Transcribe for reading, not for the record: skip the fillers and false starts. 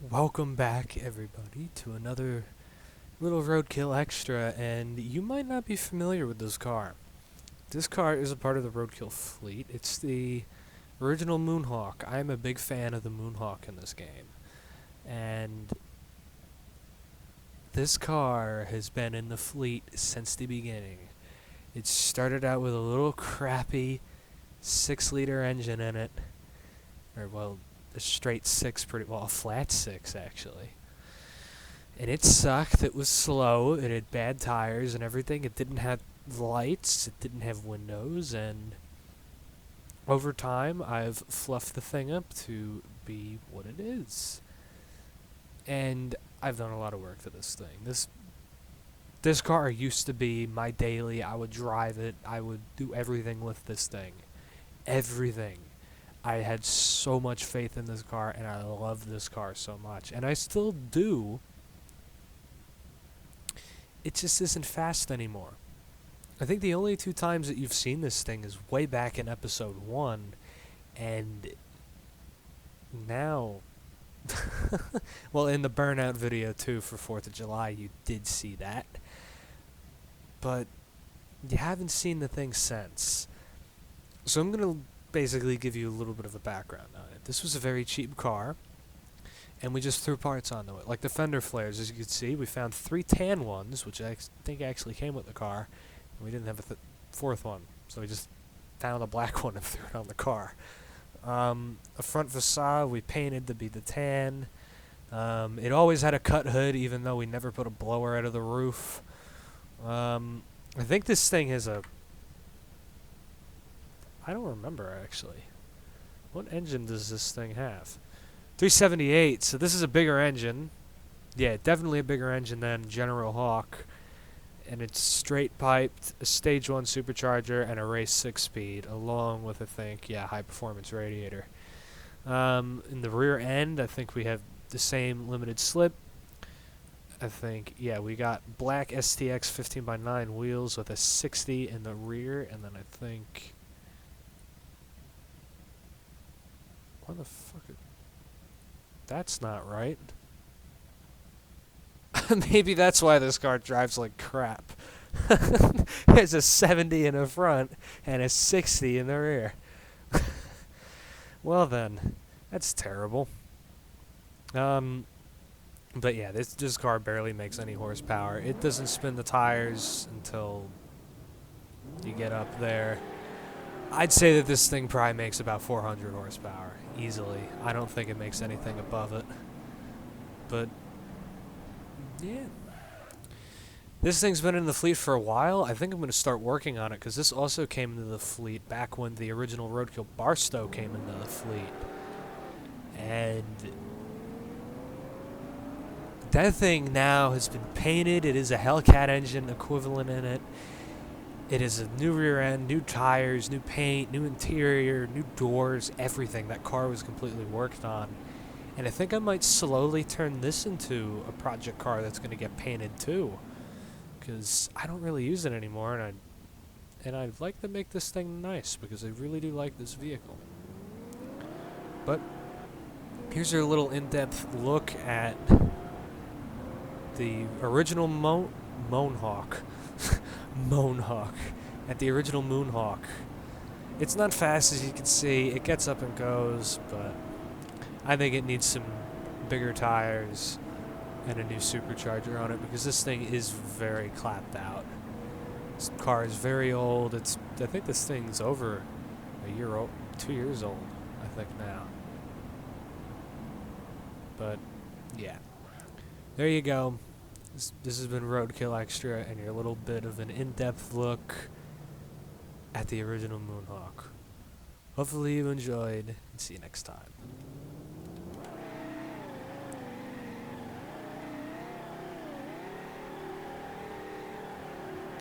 Welcome back, everybody, to another little Roadkill Extra, and you might not be familiar with this car. This car is a part of the Roadkill fleet. It's the original Moonhawk. I'm a big fan of the Moonhawk in this game. And this car has been in the fleet since the beginning. It started out with a little crappy 6-liter engine in it. A straight 6, a flat 6 actually. And it sucked. It was slow. It had bad tires and everything. It didn't have lights. It didn't have windows. And over time, I've fluffed the thing up to be what it is. And I've done a lot of work to this thing. This car used to be my daily. I would drive it. I would do everything with this thing. Everything. I had so much faith in this car, and I love this car so much. And I still do. It just isn't fast anymore. I think the only 2 times that you've seen this thing is way back in episode 1, and now... well, in the Burnout video, too, for 4th of July, you did see that. But you haven't seen the thing since. So I'm going to basically give you a little bit of a background on it. This was a very cheap car, and we just threw parts onto it. Like the fender flares, as you can see, we found 3 tan ones, which I think actually came with the car, and we didn't have a 4th one, so we just found a black one and threw it on the car. A front facade we painted to be the tan. It always had a cut hood, even though we never put a blower out of the roof. I think this thing has a... I don't remember, actually. What engine does this thing have? 378, so this is a bigger engine. Yeah, definitely a bigger engine than General Hawk. And it's straight piped, a stage 1 supercharger, and a race 6-speed, along with, I think, high performance radiator. In the rear end, I think we have the same limited slip. I think, we got black STX 15x9 wheels with a 60 in the rear, and then I think... What the fuck? That's not right. Maybe that's why this car drives like crap. There's a 70 in the front and a 60 in the rear. Well then, that's terrible. But yeah, this car barely makes any horsepower. It doesn't spin the tires until you get up there. I'd say that this thing probably makes about 400 horsepower, easily. I don't think it makes anything above it. But, yeah. This thing's been in the fleet for a while. I think I'm going to start working on it, because this also came into the fleet back when the original Roadkill Barstow came into the fleet. And that thing now has been painted. It is a Hellcat engine equivalent in it. It is a new rear end, new tires, new paint, new interior, new doors, everything. That car was completely worked on. And I think I might slowly turn this into a project car that's going to get painted too. Because I don't really use it anymore, and I'd like to make this thing nice, because I really do like this vehicle. But here's a little in-depth look at the original Moonhawk. Moonhawk. At the original Moonhawk. It's not fast, as you can see. It gets up and goes, but I think it needs some bigger tires and a new supercharger on it, because this thing is very clapped out. This car is very old. I think this thing's over a year old, 2 years old, I think now. But yeah, there you go. This has been Roadkill Extra, and your little bit of an in-depth look at the original Moonhawk. Hopefully you enjoyed, and see you next time.